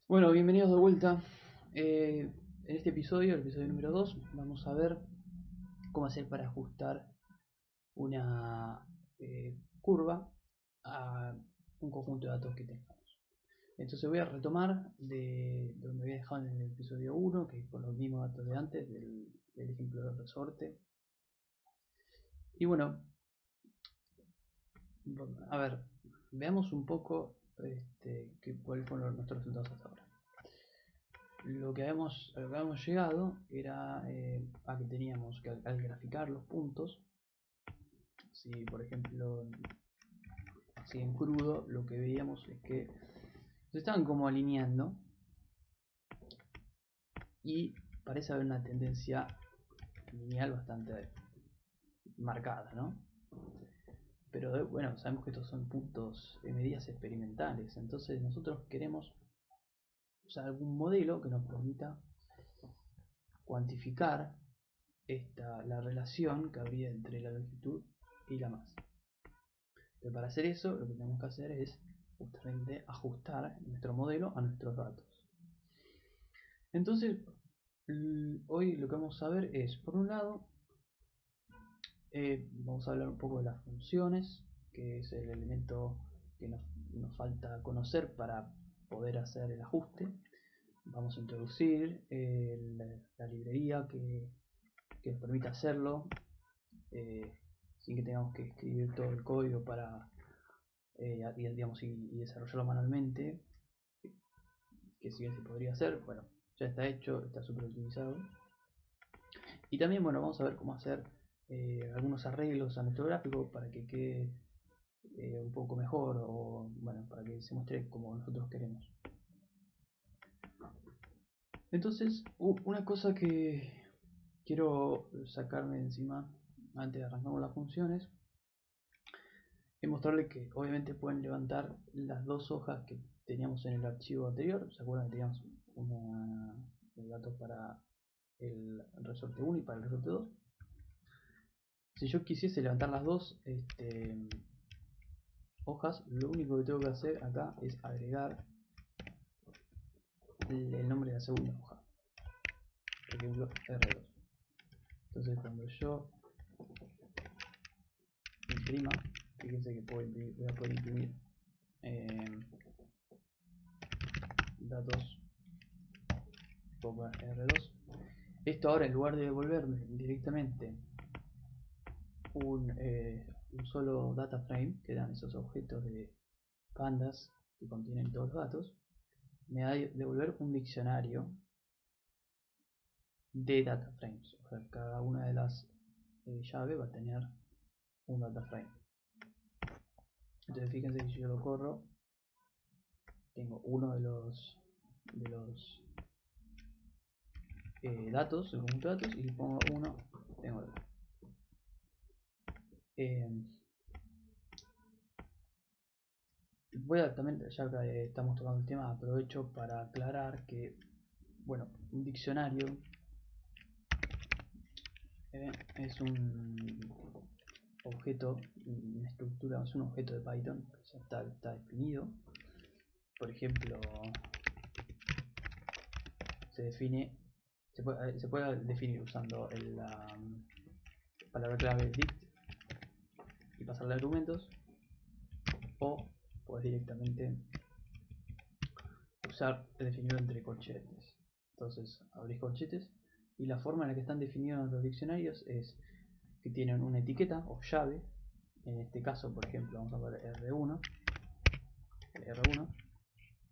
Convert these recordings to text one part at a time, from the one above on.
Bueno, bienvenidos de vuelta. En este episodio, el episodio número 2, vamos a ver cómo hacer para ajustar una curva a un conjunto de datos que tengamos. Entonces voy a retomar de donde había dejado en el episodio 1, que es con los mismos datos de antes, del ejemplo del resorte. Y bueno, a ver, veamos un poco cuáles fueron nuestros resultados hasta ahora. Lo que habíamos llegado era a que teníamos que al graficar los puntos, si por ejemplo así en crudo, lo que veíamos es que se estaban como alineando y parece haber una tendencia lineal bastante marcada, ¿no? Pero bueno, sabemos que estos son puntos de medidas experimentales, entonces nosotros queremos usar algún modelo que nos permita cuantificar la relación que habría entre la longitud y la masa. Pero para hacer eso, lo que tenemos que hacer es justamente ajustar nuestro modelo a nuestros datos. Entonces, hoy lo que vamos a ver es, por un lado, vamos a hablar un poco de las funciones, que es el elemento que nos falta conocer para poder hacer el ajuste. Vamos a introducir la librería que nos permite hacerlo sin que tengamos que escribir todo el código para digamos, y desarrollarlo manualmente, que si bien se podría hacer, bueno, ya está hecho, está súper utilizado. Y también, bueno, vamos a ver cómo hacer algunos arreglos a nuestro gráfico para que quede un poco mejor o, bueno, para que se muestre como nosotros queremos. Entonces, una cosa que quiero sacarme de encima antes de arrancar con las funciones es mostrarle que obviamente pueden levantar las dos hojas que teníamos en el archivo anterior. ¿Se acuerdan que teníamos los datos para el resorte 1 y para el resorte 2? Si yo quisiese levantar las dos hojas, lo único que tengo que hacer acá es agregar el nombre de la segunda hoja, por ejemplo R2. Entonces cuando yo imprima, fíjense que voy a poder imprimir datos R2. Esto ahora, en lugar de devolverme directamente un solo data frame, que eran esos objetos de pandas que contienen todos los datos, me va a devolver un diccionario de data frames. O sea, cada una de las llaves va a tener un data frame. Entonces fíjense que si yo lo corro, tengo uno de los datos, el conjunto de datos, y si pongo uno, tengo otro. Voy a también, ya que estamos tocando el tema, aprovecho para aclarar que, bueno, un diccionario es un objeto, una estructura, es un objeto de Python que ya está definido. Por ejemplo, se puede definir usando la palabra clave dict y pasarle argumentos, o puedes directamente definirlo entre corchetes. Entonces abrís corchetes y la forma en la que están definidos los diccionarios es que tienen una etiqueta o llave. En este caso, por ejemplo, vamos a poner R1,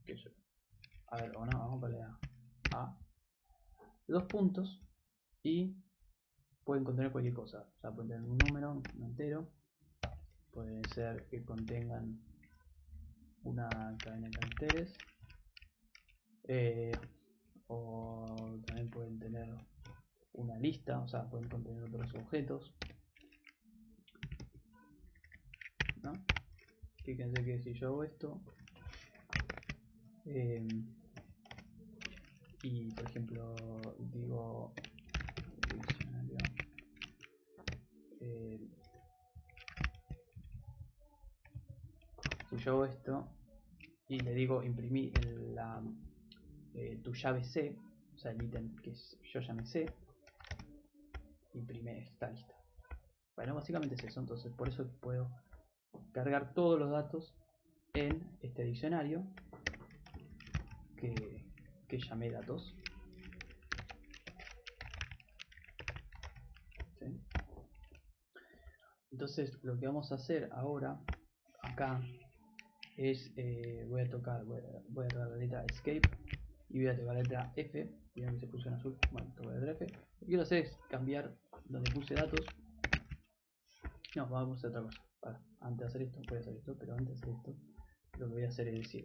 que yo, a ver, o no, vamos a poner A, dos puntos, y pueden contener cualquier cosa. O sea, pueden tener un número, un entero, puede ser que contengan una cadena de caracteres, o también pueden tener una lista, o sea, pueden contener otros objetos, ¿no? Fíjense que si yo hago esto y por ejemplo digo diccionario, si yo hago esto y le digo imprimir tu llave C, o sea el ítem que yo llamé C, imprime esta lista. Bueno, básicamente es eso. Entonces por eso puedo cargar todos los datos en este diccionario que llamé datos. ¿Sí? Entonces lo que vamos a hacer ahora acá es voy a tocar la letra escape y voy a tocar la letra F. Vieron que se puso en azul. Bueno, toco la letra F. Lo que quiero hacer es cambiar donde puse datos. No, vamos a hacer otra cosa. Antes de hacer esto, voy a hacer esto, pero antes de hacer esto, lo que voy a hacer es decir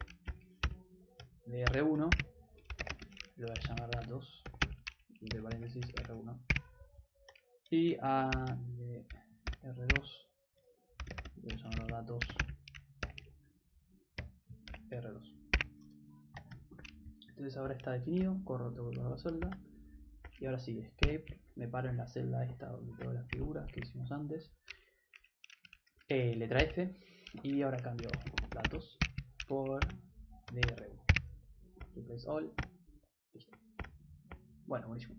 de R1 lo voy a llamar datos, entre paréntesis R1, y a de R2 lo voy a llamar datos R2. Entonces ahora está definido, corro todo la celda y ahora sí, escape, me paro en la celda esta donde tengo las figuras que hicimos antes, letra F, y ahora cambio datos por DR1, replace all, listo. Bueno, buenísimo.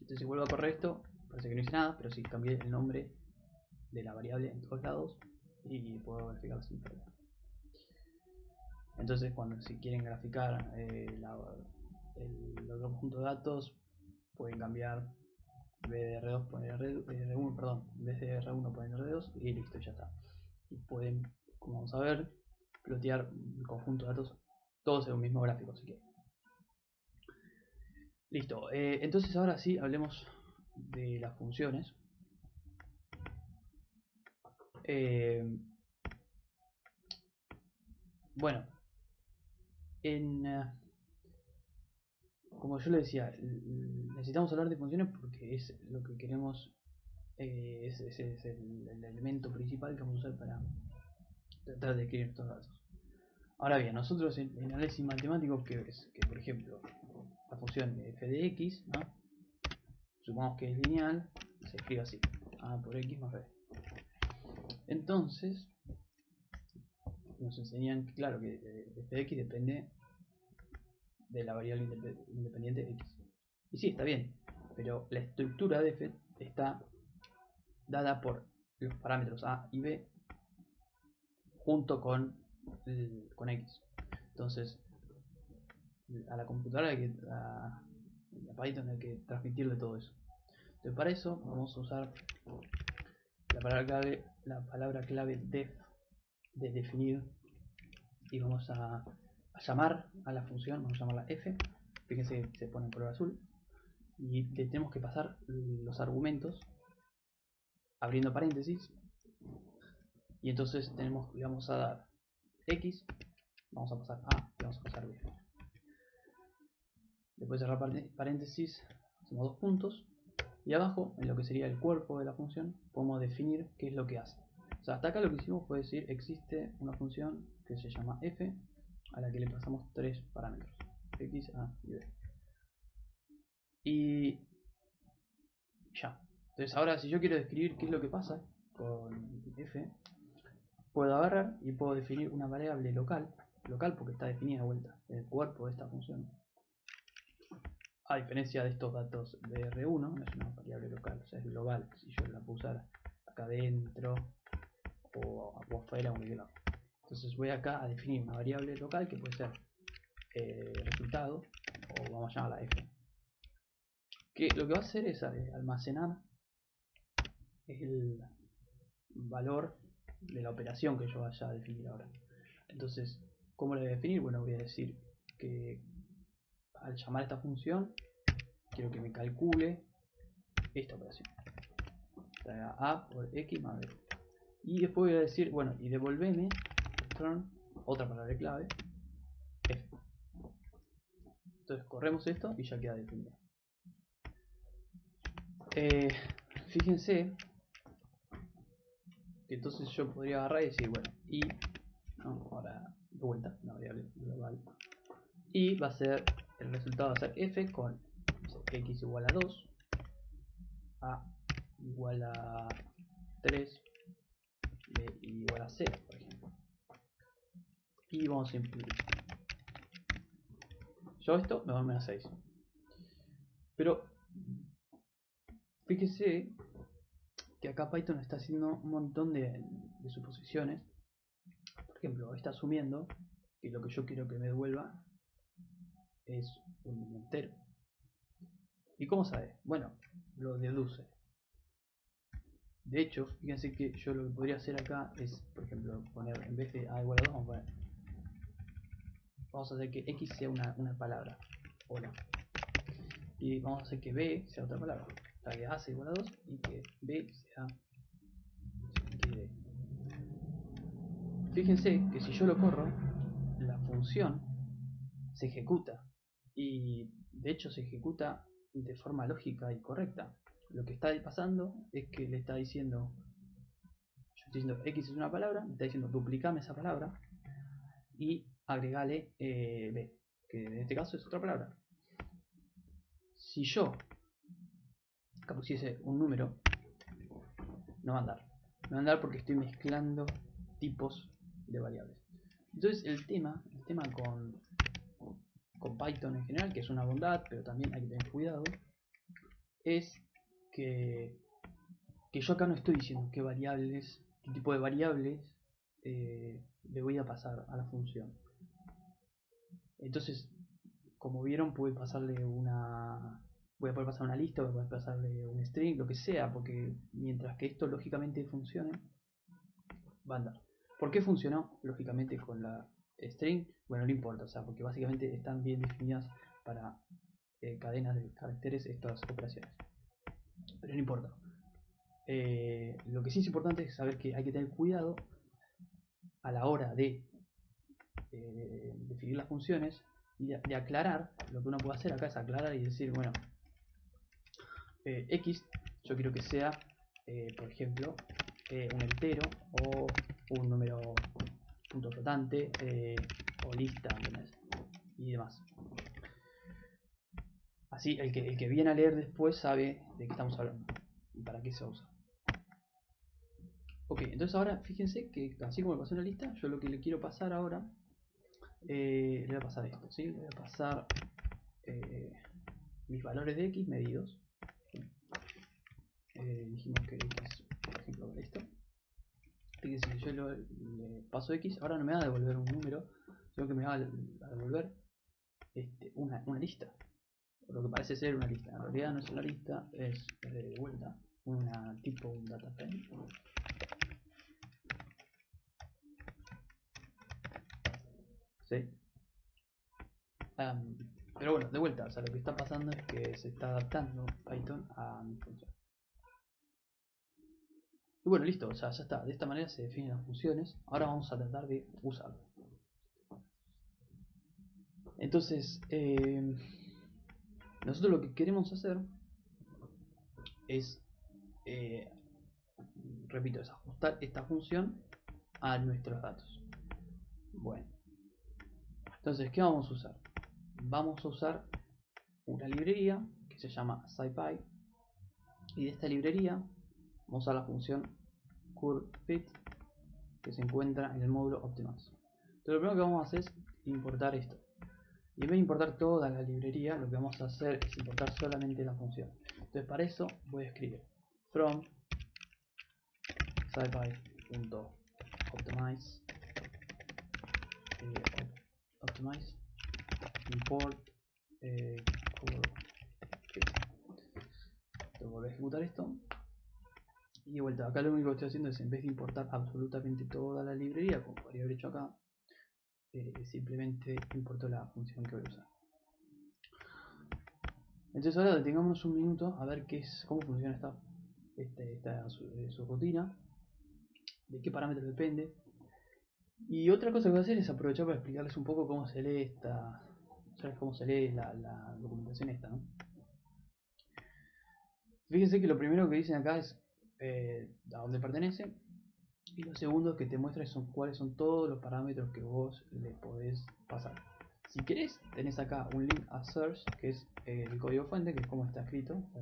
Entonces si vuelvo a correr esto, parece que no hice nada, pero sí cambié el nombre de la variable en todos lados y puedo verificarlo sin problema. Entonces si quieren graficar los conjuntos de datos, pueden cambiar en vez de R2 poner R1, perdón, en vez de R1 poner R2 y listo, ya está. Y pueden, como vamos a ver, plotear el conjunto de datos todos en un mismo gráfico si quieren. Listo, entonces ahora sí hablemos de las funciones. Bueno, como yo le decía, necesitamos hablar de funciones porque es lo que queremos, ese es el elemento principal que vamos a usar para tratar de escribir estos datos. Ahora bien, nosotros en análisis matemático, que es que, por ejemplo, la función f de x, ¿no? Supongamos que es lineal, se escribe así, a por x más b. Entonces, nos enseñan, claro, que f de x depende de la variable independiente x. Y sí, está bien, pero la estructura de f está dada por los parámetros a y b junto con x. Entonces, a la computadora a Python hay que transmitirle todo eso. Entonces, para eso vamos a usar la palabra clave def, de definir, y vamos a llamar a la función, vamos a llamarla f. Fíjense que se pone en color azul y le tenemos que pasar los argumentos abriendo paréntesis, y entonces le vamos a dar x, vamos a pasar a y vamos a pasar b. Después de cerrar paréntesis hacemos dos puntos y abajo, en lo que sería el cuerpo de la función, podemos definir qué es lo que hace. O sea, hasta acá lo que hicimos fue decir existe una función que se llama f, a la que le pasamos tres parámetros, x, a y b. Y ya. Entonces ahora, si yo quiero describir qué es lo que pasa con f, puedo agarrar y puedo definir una variable local porque está definida de vuelta en el cuerpo de esta función. A diferencia de estos datos de R1, no es una variable local, o sea, es global. Si yo la puedo usar acá adentro o afuera o en cualquier lado. Entonces voy acá a definir una variable local que puede ser resultado, o vamos a llamarla f, que lo que va a hacer es almacenar el valor de la operación que yo vaya a definir ahora. Entonces, ¿cómo lo voy a definir? Bueno, voy a decir que al llamar a esta función quiero que me calcule esta operación, a por x más b, y después voy a decir, bueno, y devolveme return, otra palabra clave, f. Entonces corremos esto y ya queda definido. Fíjense que entonces yo podría agarrar y decir, bueno, y ¿no? Ahora de vuelta una variable global, y va a ser, el resultado va a ser f con x igual a 2, a igual a 3, b igual a 0, por ejemplo. Y vamos a imprimir. yo esto me va a menos 6. Pero fíjese que acá Python está haciendo un montón de suposiciones. Por ejemplo, está asumiendo que lo que yo quiero que me devuelva es un número entero. ¿Y cómo sabe? Bueno, lo deduce. De hecho, fíjense que yo lo que podría hacer acá es, por ejemplo, poner en vez de a igual a 2, vamos a hacer que x sea una palabra. Hola. Y vamos a hacer que b sea otra palabra. O sea, que a sea igual a 2 y que b sea que. Fíjense que si yo lo corro, la función se ejecuta. Y de hecho se ejecuta de forma lógica y correcta. Lo que está pasando es que le está diciendo, yo estoy diciendo x es una palabra, le está diciendo duplicame esa palabra y agregale b, que en este caso es otra palabra. Si yo acá pusiese un número, no va a andar. No va a andar porque estoy mezclando tipos de variables. Entonces el tema con Python en general, que es una bondad, pero también hay que tener cuidado, es que yo acá no estoy diciendo qué tipo de variables le voy a pasar a la función. Entonces, como vieron, voy a poder pasar una lista, voy a poder pasarle un string, lo que sea, porque mientras que esto lógicamente funcione, va a andar. ¿Por qué funcionó lógicamente con la string? Bueno, no importa, o sea, porque básicamente están bien definidas para cadenas de caracteres estas operaciones. Pero no importa. Lo que sí es importante es saber que hay que tener cuidado a la hora de definir las funciones y de aclarar. Lo que uno puede hacer acá es aclarar y decir, bueno, x yo quiero que sea, por ejemplo, un entero o un número punto flotante o lista, ¿entendés? Y demás. Así el que viene a leer después sabe de qué estamos hablando y para qué se usa. Ok, entonces ahora fíjense que así como le pasé una lista, yo lo que le quiero pasar ahora, le voy a pasar esto, ¿sí? Le voy a pasar mis valores de x medidos. Dijimos que x, por ejemplo, para esto. Fíjense que yo le paso x, ahora no me va a devolver un número, sino que me va a devolver una lista. Lo que parece ser una lista. En realidad no es una lista, es de vuelta un data frame. ¿Sí? Pero bueno, de vuelta, o sea, lo que está pasando es que se está adaptando Python a mi función. Y bueno, listo, o sea, ya está. De esta manera se definen las funciones. Ahora vamos a tratar de usarlo. Entonces, nosotros lo que queremos hacer es, repito, es ajustar esta función a nuestros datos. Bueno, entonces, ¿qué vamos a usar? Vamos a usar una librería que se llama SciPy, y de esta librería vamos a usar la función curveFit que se encuentra en el módulo Optimize. Entonces lo primero que vamos a hacer es importar esto, y en vez de importar toda la librería, lo que vamos a hacer es importar solamente la función. Entonces para eso voy a escribir from scipy.optimize optimize import curveFit. Entonces voy a ejecutar esto. Y de vuelta, acá lo único que estoy haciendo es, en vez de importar absolutamente toda la librería, como podría haber hecho acá, simplemente importo la función que voy a usar. Entonces ahora detengámonos un minuto a ver cómo funciona su rutina, de qué parámetros depende. Y otra cosa que voy a hacer es aprovechar para explicarles un poco cómo se lee cómo se lee la documentación esta, ¿no? Fíjense que lo primero que dicen acá es a dónde pertenece, y lo segundo que te muestra cuáles son todos los parámetros que vos le podés pasar. Si querés, tenés acá un link a search, que es el código fuente, que es como está escrito. Y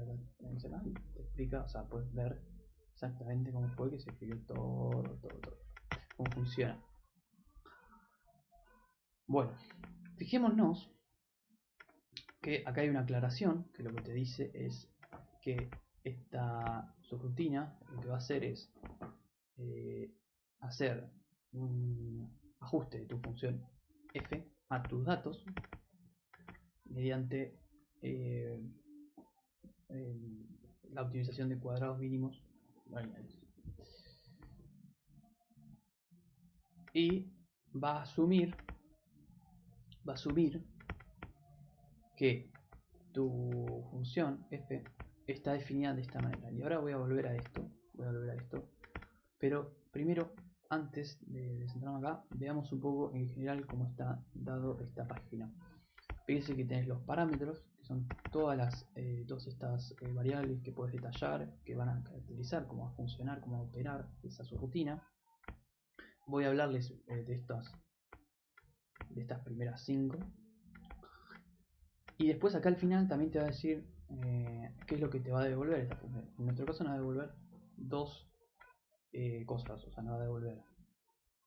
te explica, o sea, puedes ver exactamente cómo fue que se escribió todo, cómo funciona. Bueno, fijémonos que acá hay una aclaración que lo que te dice es que esta subrutina lo que va a hacer es hacer un ajuste de tu función f a tus datos mediante la optimización de cuadrados mínimos nominales. Y va a asumir que tu función f está definida de esta manera. Y ahora voy a volver a esto, pero primero, antes de centrarnos acá, veamos un poco en general cómo está dado esta página. Fíjense que tenés los parámetros, que son todas estas variables que puedes detallar, que van a caracterizar cómo va a funcionar, cómo va a operar esa subrutina. Voy a hablarles de estas primeras 5. Y después acá al final también te va a decir qué es lo que te va a devolver esta función. En nuestro caso nos va a devolver dos cosas, o sea, nos va a devolver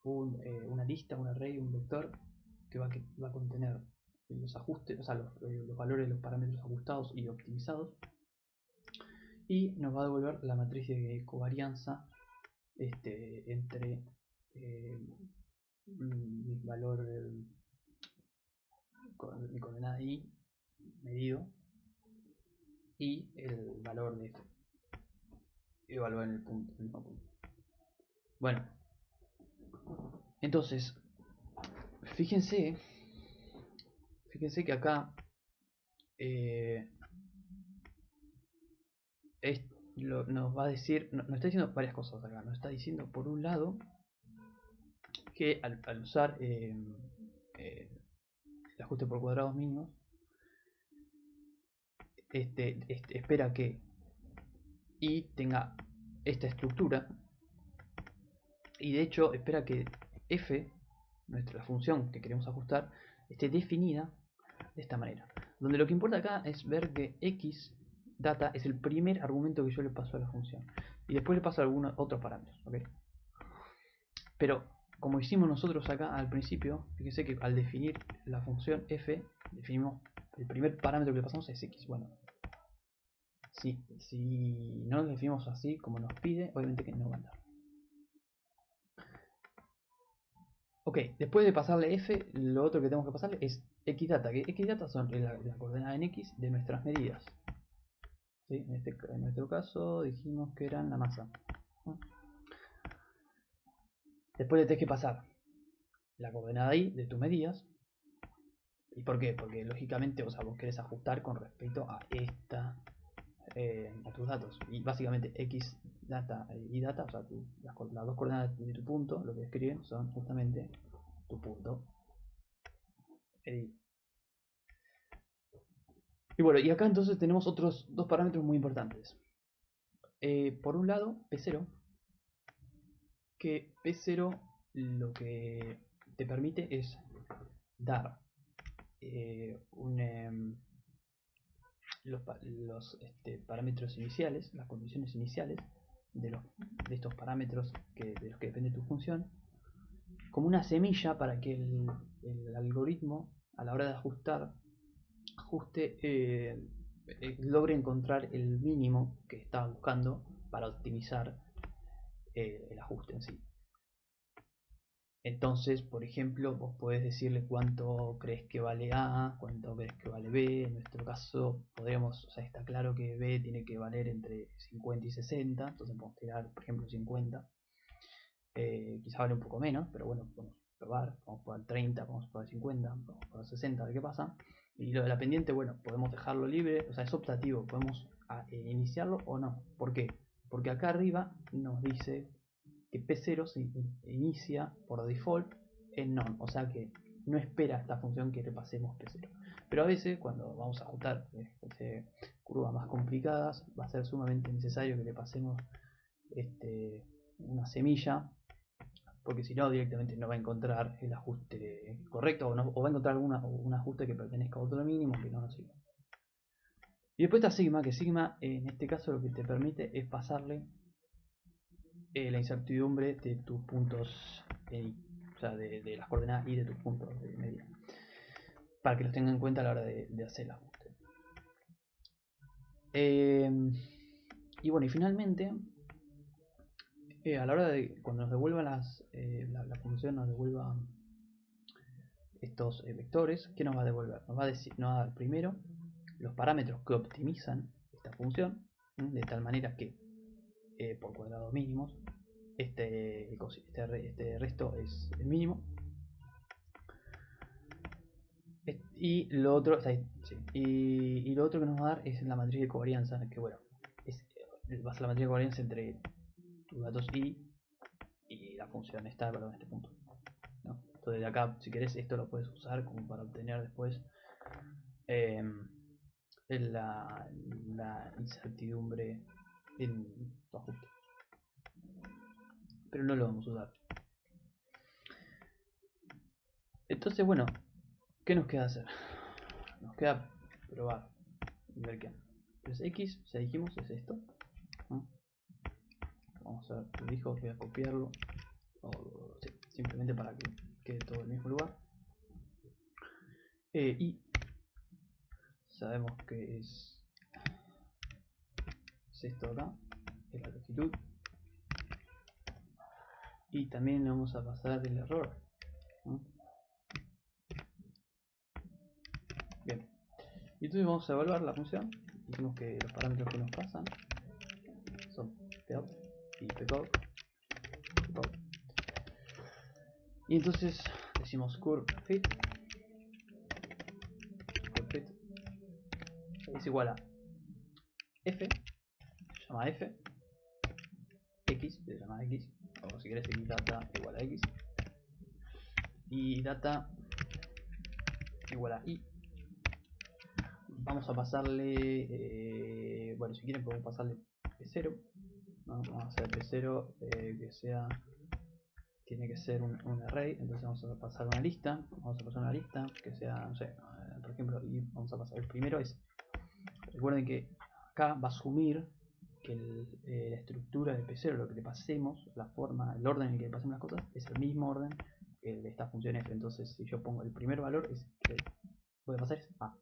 una lista, un array, un vector que va a contener los ajustes, o sea, los valores de los parámetros ajustados y optimizados, y nos va a devolver la matriz de covarianza entre mi valor, mi coordenada y medido y el valor de f evaluado en el mismo punto. Bueno, entonces fíjense que acá nos va a decir, nos está diciendo varias cosas acá. Nos está diciendo por un lado que al usar el ajuste por cuadrados mínimos, espera que y tenga esta estructura, y de hecho espera que f, la función que queremos ajustar, esté definida de esta manera, donde lo que importa acá es ver que x data es el primer argumento que yo le paso a la función y después le paso algunos otros parámetros, ¿okay? Pero como hicimos nosotros acá al principio, fíjense que al definir la función f, definimos el primer parámetro que le pasamos es x. Bueno, si no lo definimos así como nos pide, obviamente que no va a andar. Ok, después de pasarle f, lo otro que tenemos que pasarle es xdata, que xdata son la coordenada en x de nuestras medidas. ¿Sí? En nuestro caso dijimos que eran la masa. Después le tenés que pasar la coordenada y de tus medidas. ¿Y por qué? Porque lógicamente, o sea, vos querés ajustar con respecto a a tus datos. Y básicamente x data y data, o sea, las dos coordenadas de tu punto, lo que describen son justamente tu punto medido. Y bueno, y acá entonces tenemos otros dos parámetros muy importantes. Por un lado, P0, que P0 lo que te permite es dar los parámetros iniciales, las condiciones iniciales de estos parámetros de los que depende tu función, como una semilla para que el algoritmo a la hora de logre encontrar el mínimo que está buscando para optimizar el ajuste en sí. Entonces, por ejemplo, vos podés decirle cuánto crees que vale A, cuánto crees que vale B. En nuestro caso, podríamos, o sea, está claro que B tiene que valer entre 50 y 60, entonces podemos tirar, por ejemplo, 50. Quizá vale un poco menos, pero bueno, podemos probar, vamos a probar 30, vamos a probar 50, vamos a probar 60, a ver qué pasa. Y lo de la pendiente, bueno, podemos dejarlo libre, o sea, es optativo, podemos iniciarlo o no. ¿Por qué? Porque acá arriba nos dice que P0 se inicia por default en none, o sea que no espera esta función que le pasemos P0. Pero a veces, cuando vamos a ajustar curvas más complicadas, va a ser sumamente necesario que le pasemos una semilla, porque si no directamente no va a encontrar el ajuste correcto, o va a encontrar un ajuste que pertenezca a otro mínimo que no nos sirva. Y después está sigma, que sigma en este caso lo que te permite es pasarle la incertidumbre de tus puntos o sea, de las coordenadas y de tus puntos de medida, para que los tengan en cuenta a la hora de hacer el ajuste. Y bueno, y finalmente, a la hora de cuando nos devuelva la función nos devuelva estos vectores, ¿qué nos va a devolver? Nos va a decir, nos va a dar primero los parámetros que optimizan esta función, de tal manera que por cuadrados mínimos este resto es el mínimo. Y lo otro, sí, y lo otro que nos va a dar es la matriz de covarianza, que bueno, va a ser la matriz de covarianza entre tus datos y la función esta, perdón, en este punto, ¿no? Entonces de acá, si querés, esto lo puedes usar como para obtener después la incertidumbre en tu ajuste. Pero no lo vamos a usar. Entonces, bueno, ¿qué nos queda hacer? Nos queda probar y ver qué. Entonces x, ya dijimos, es esto, ¿no? Vamos a ver, lo dijo, voy a copiarlo, sí, simplemente para que quede todo en el mismo lugar. Y sabemos que es esto acá, es la longitud. Y también vamos a pasar el error, ¿no? Bien, y entonces vamos a evaluar la función. Dijimos que los parámetros que nos pasan son pout y pcout. Y entonces decimos curve fit es igual a f, se llama f, x, se llama x, o si querés x data igual a x, y data igual a y. Vamos a pasarle, bueno, si quieren podemos pasarle p0, ¿no? Vamos a hacer p0 que sea, tiene que ser un array, entonces vamos a pasar una lista, que sea, no sé, por ejemplo, y vamos a pasar el primero es, recuerden que acá va a asumir que la estructura de p0, lo que le pasemos, la forma, el orden en el que le pasemos las cosas, es el mismo orden que el de esta función f. Entonces, si yo pongo el primer valor, es que voy a pasar es a,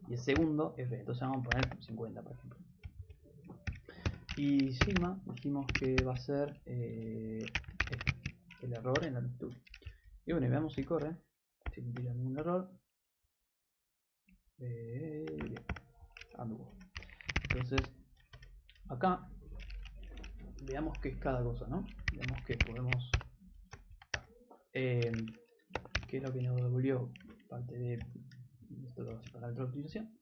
y el segundo f. Entonces vamos a poner 50, por ejemplo. Y sigma, dijimos que va a ser el error en la longitud. Y bueno, veamos si corre, si no tiene ningún error. Bien, anduvo. Entonces, acá veamos qué es cada cosa, ¿no? Veamos que podemos, qué es lo que nos devolvió parte de nuestros parámetros de optimización.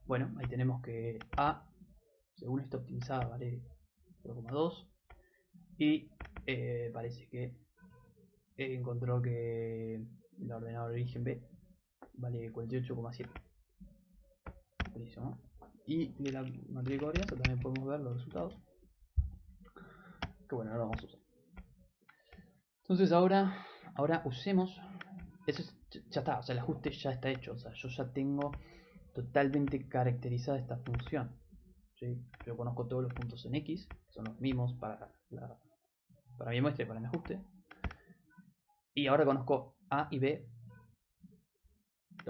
Bueno, ahí tenemos que A, según está optimizada, vale 0,2 y parece que encontró que la ordenada de origen B vale 48,7. Buenísimo, ¿no? Y de la matriz de covarianza también podemos ver los resultados, que bueno, ahora vamos a usar. Entonces ahora usemos, eso ya está, o sea, el ajuste ya está hecho, o sea, yo ya tengo totalmente caracterizada esta función, ¿sí? Yo conozco todos los puntos en X, que son los mismos para mi muestra y para mi ajuste, y ahora conozco A y B,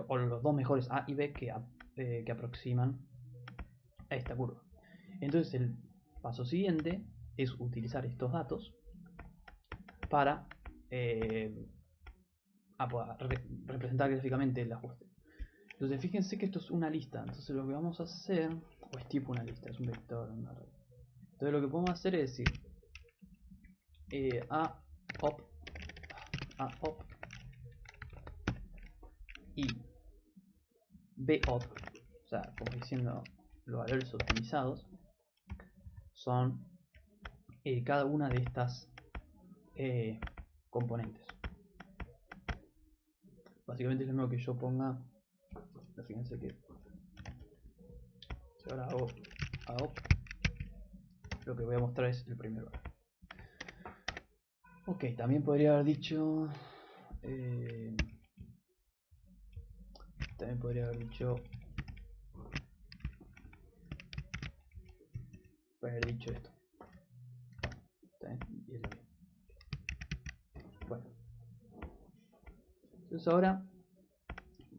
o los dos mejores A y B que aproximan a esta curva. Entonces el paso siguiente es utilizar estos datos para representar gráficamente el ajuste. Entonces fíjense que esto es una lista, entonces lo que vamos a hacer, o es tipo una lista, es un vector, una red. Entonces lo que podemos hacer es decir a op y b op, o sea, como diciendo los valores optimizados son cada una de estas componentes. Básicamente es lo mismo que yo ponga, fíjense que si ahora hago a op, lo que voy a mostrar es el primer valor. Ok, también podría haber dicho esto. Y es lo mismo. Bueno, entonces ahora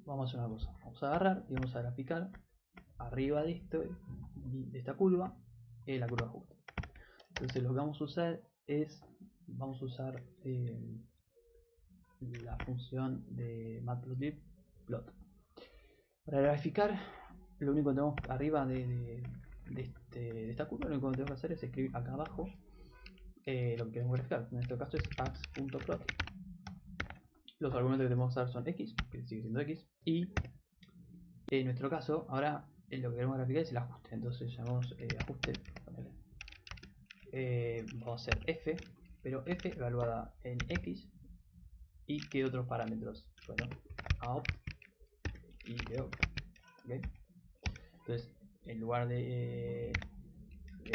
vamos a hacer una cosa, vamos a agarrar y vamos a graficar arriba de esto, de esta curva, es la curva de ajuste. Entonces lo que vamos a usar es, la función de matplotlib plot. Para graficar, lo único que tenemos arriba de esta curva, lo único que tenemos que hacer es escribir acá abajo lo que queremos graficar. En este caso es ax.plot. Los argumentos que tenemos que usar son x, que sigue siendo x, y en nuestro caso, ahora lo que queremos graficar es el ajuste. Entonces llamamos ajuste, vamos a hacer f, pero f evaluada en x, y qué otros parámetros. Bueno, out y geoc. ¿Okay? Entonces, en lugar de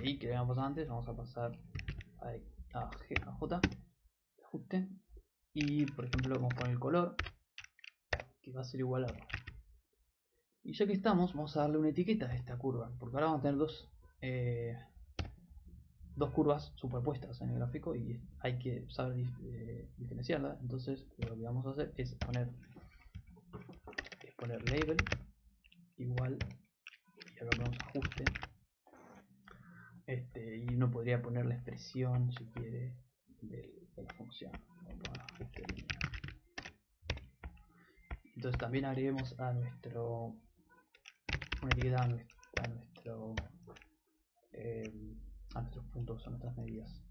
i que habíamos pasado antes, vamos a pasar a j, ajuste, y por ejemplo vamos a poner el color, que va a ser igual a rojo. Y ya que estamos, vamos a darle una etiqueta a esta curva, porque ahora vamos a tener dos curvas superpuestas en el gráfico y hay que saber diferenciarla. Entonces lo que vamos a hacer es poner label igual, y acá ponemos ajuste, y uno podría poner la expresión si quiere de la función. Vamos a poner ajuste lineal. Entonces también agreguemos una etiqueta a nuestros puntos, a nuestras medidas.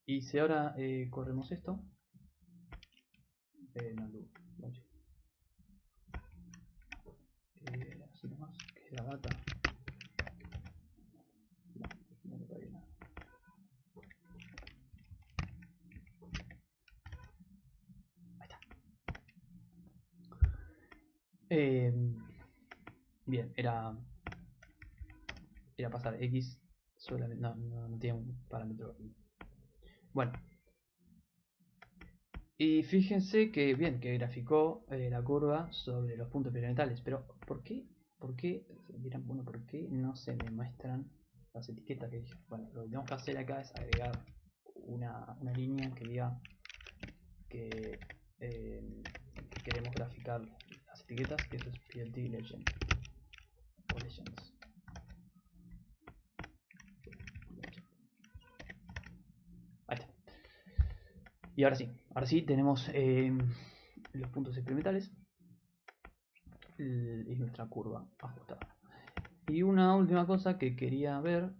Y si ahora corremos esto, así nomás, que es la data. No le cabe nada. Ahí está. Bien, era pasar x solamente, no tiene un parámetro y. Bueno, y fíjense que bien, que graficó la curva sobre los puntos perimetrales, pero ¿por qué dirán, bueno, por qué no se me muestran las etiquetas que dije? Bueno, lo que tenemos que hacer acá es agregar una línea que diga que queremos graficar las etiquetas, que eso es plt legend o legends. Ahí está. Y ahora sí tenemos los puntos experimentales y nuestra curva ajustada. Y una última cosa que quería ver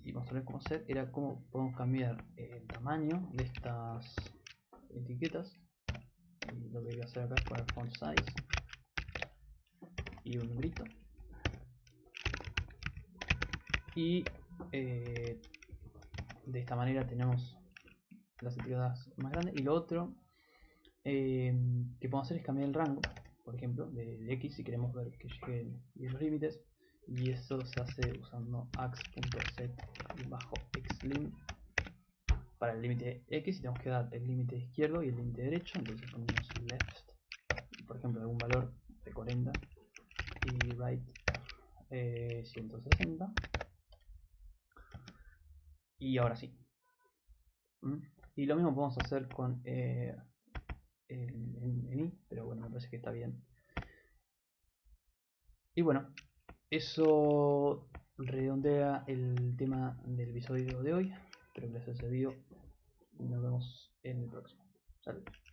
y mostrarles cómo hacer era cómo podemos cambiar el tamaño de estas etiquetas. Y lo que voy a hacer acá es poner font size y un numerito, y de esta manera tenemos las etiquetas más grandes. Y lo otro que podemos hacer es cambiar el rango, por ejemplo, de x si queremos ver que lleguen bien los límites, y eso se hace usando ax.set-xlim para el límite x, y tenemos que dar el límite izquierdo y el límite derecho. Entonces ponemos left, por ejemplo, algún valor de 40, y right 160. Y ahora sí. Y lo mismo podemos hacer con en i, pero bueno, me parece que está bien. Y bueno, eso redondea el tema del episodio de hoy. Espero que les haya servido y nos vemos en el próximo. Saludos.